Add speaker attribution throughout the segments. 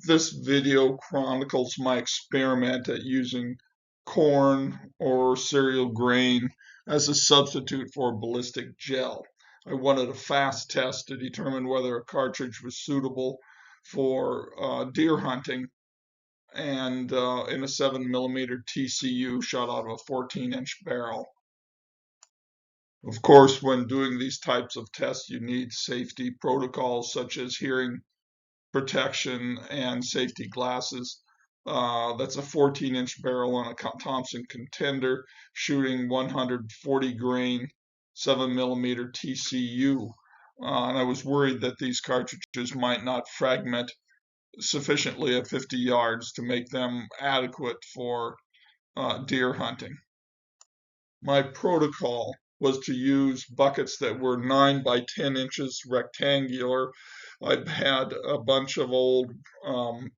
Speaker 1: This video chronicles my experiment at using corn or cereal grain as a substitute for ballistic gel. I wanted a fast test to determine whether a cartridge was suitable for deer hunting and in a 7mm TCU shot out of a 14-inch barrel. Of course, when doing these types of tests, you need safety protocols such as hearing protection and safety glasses. That's a 14-inch barrel on a Thompson contender shooting 140 grain 7mm TCU. And I was worried that these cartridges might not fragment sufficiently at 50 yards to make them adequate for deer hunting. My protocol was to use buckets that were 9 by 10 inches rectangular. I had a bunch of old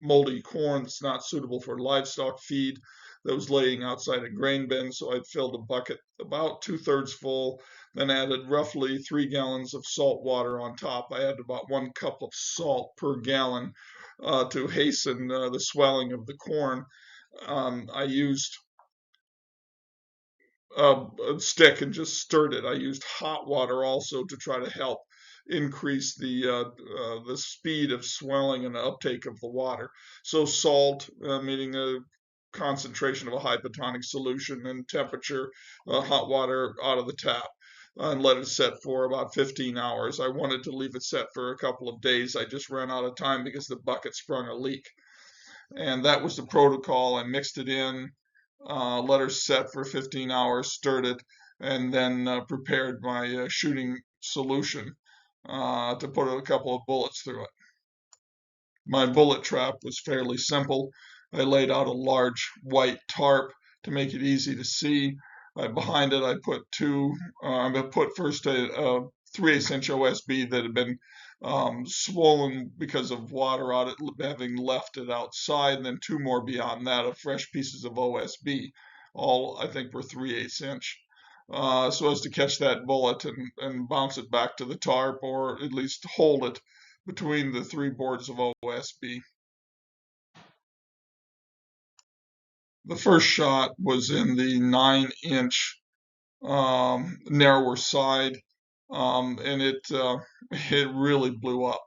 Speaker 1: moldy corn that's not suitable for livestock feed that was laying outside a grain bin, so I'd filled a bucket about 2/3 full, then added roughly 3 gallons of salt water on top. I added about 1 cup of salt per gallon to hasten the swelling of the corn. I used a stick and just stirred it. I used hot water also to try to help increase the speed of swelling and uptake of the water. So salt, meaning a concentration of a hypotonic solution, and temperature, hot water out of the tap, and let it set for about 15 hours. I wanted to leave it set for a couple of days. I just ran out of time because the bucket sprung a leak. And that was the protocol. I mixed it in, let her set for 15 hours, stirred it, and then prepared my shooting solution to put a couple of bullets through it. My bullet trap was fairly simple. I laid out a large white tarp to make it easy to see. Behind it, I put first a 3/8 inch OSB that had been swollen because of water out it, having left it outside, and then 2 more beyond that of fresh pieces of OSB. All I think were 3/8 inch. So as to catch that bullet and bounce it back to the tarp, or at least hold it between the 3 boards of OSB. The first shot was in the 9-inch narrower side, and it really blew up.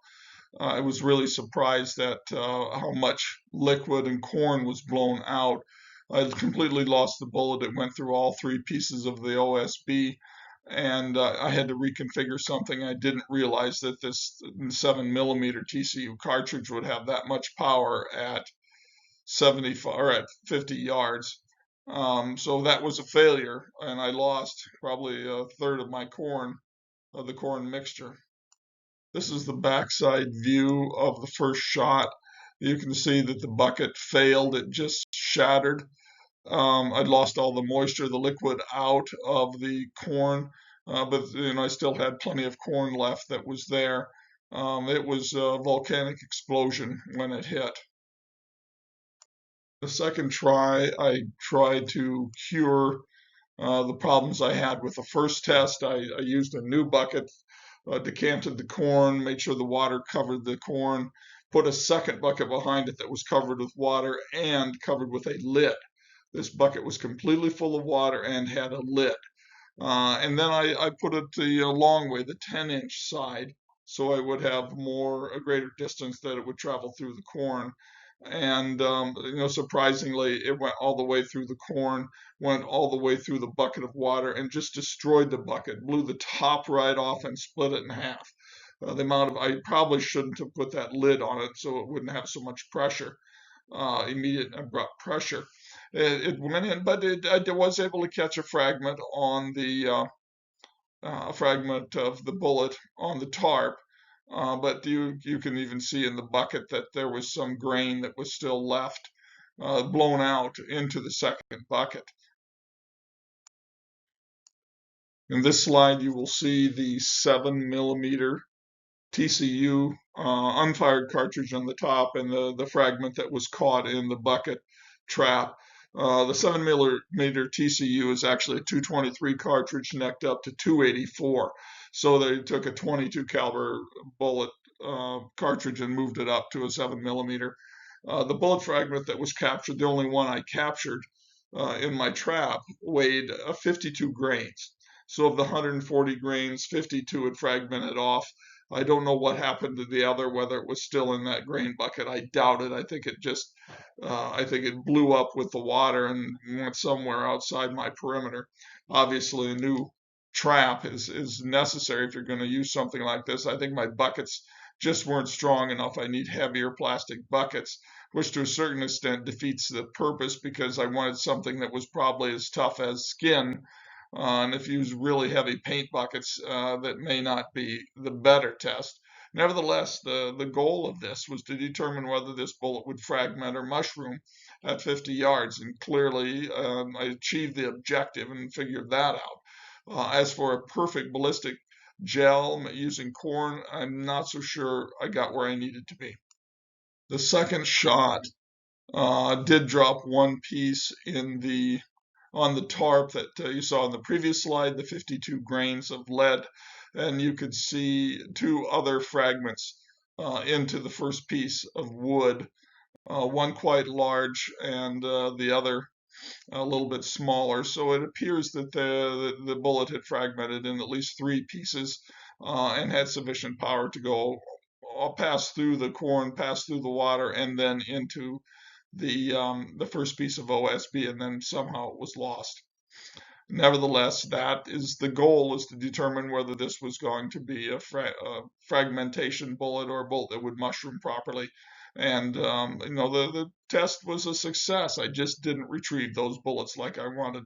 Speaker 1: I was really surprised at how much liquid and corn was blown out. I completely lost the bullet. It went through all 3 pieces of the OSB, and I had to reconfigure something. I didn't realize that this 7mm TCU cartridge would have that much power at 75 or at 50 yards. So that was a failure, and I lost probably a third of my corn, of the corn mixture. This is the backside view of the first shot. You can see that the bucket failed. It just shattered. I'd lost all the moisture, the liquid out of the corn, but I still had plenty of corn left that was there. It was a volcanic explosion when it hit. The second try, I tried to cure the problems I had with the first test. I used a new bucket, decanted the corn, made sure the water covered the corn, put a second bucket behind it that was covered with water and covered with a lid. This bucket was completely full of water and had a lid. And then I put it the long way, the 10-inch side, so I would have a greater distance that it would travel through the corn. And surprisingly, it went all the way through the corn, went all the way through the bucket of water, and just destroyed the bucket, blew the top right off and split it in half. I probably shouldn't have put that lid on it so it wouldn't have so much pressure, immediate and abrupt pressure. It went in, but I was able to catch a fragment on the fragment of the bullet on the tarp. But you can even see in the bucket that there was some grain that was still left, blown out into the second bucket. In this slide, you will see the 7mm TCU unfired cartridge on the top and the fragment that was caught in the bucket trap. The 7mm TCU is actually a 223 cartridge necked up to 284. So they took a 22 caliber bullet cartridge and moved it up to a 7mm. The bullet fragment that was captured, the only one I captured in my trap, weighed 52 grains. So of the 140 grains, 52 had fragmented off. I don't know what happened to the other, whether it was still in that grain bucket. I doubt it. I think it blew up with the water and went somewhere outside my perimeter. Obviously, a new trap is necessary if you're going to use something like this. I think my buckets just weren't strong enough. I need heavier plastic buckets, which to a certain extent defeats the purpose because I wanted something that was probably as tough as skin. And if you use really heavy paint buckets, that may not be the better test. Nevertheless, the goal of this was to determine whether this bullet would fragment or mushroom at 50 yards. And clearly, I achieved the objective and figured that out. As for a perfect ballistic gel using corn, I'm not so sure I got where I needed to be. The second shot did drop one piece on the tarp that you saw in the previous slide, the 52 grains of lead, and you could see two other fragments into the first piece of wood, one quite large and the other a little bit smaller. So it appears that the bullet had fragmented in at least three pieces and had sufficient power to go pass through the corn, pass through the water, and then into the first piece of OSB, and then somehow it was lost. Nevertheless, that is the goal, is to determine whether this was going to be a fragmentation bullet or a bullet that would mushroom properly. And the test was a success. I just didn't retrieve those bullets like I wanted.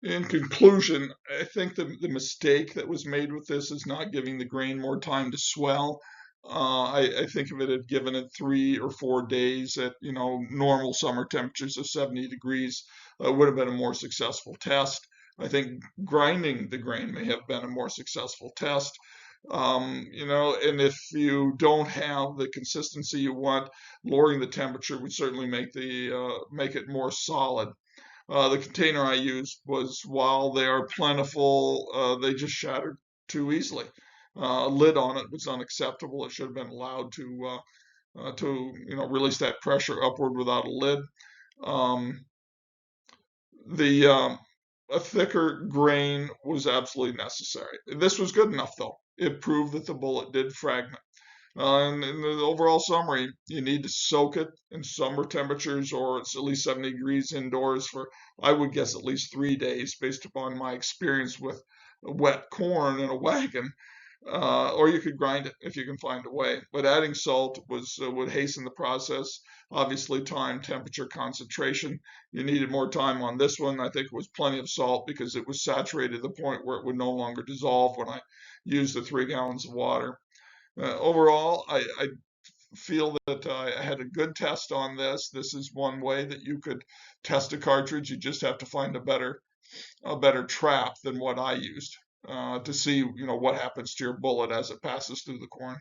Speaker 1: In conclusion, I think the mistake that was made with this is not giving the grain more time to swell. I think if it had given it 3 or 4 days at normal summer temperatures of 70 degrees, it would have been a more successful test. I think grinding the grain may have been a more successful test. And if you don't have the consistency you want, lowering the temperature would certainly make it more solid. The container I used was, while they are plentiful, they just shattered too easily. A lid on it was unacceptable. It should have been allowed to release that pressure upward without a lid. Um, the A thicker grain was absolutely necessary. This was good enough, though. It proved that the bullet did fragment. And in the overall summary, you need to soak it in summer temperatures, or it's at least 70 degrees indoors for, I would guess, at least 3 days based upon my experience with wet corn in a wagon. Or you could grind it if you can find a way. But adding salt would hasten the process. Obviously, time, temperature, concentration. You needed more time on this one. I think it was plenty of salt because it was saturated to the point where it would no longer dissolve when I used the 3 gallons of water. Overall, I feel that I had a good test on this. This is one way that you could test a cartridge. You just have to find a better trap than what I used to see what happens to your bullet as it passes through the corn.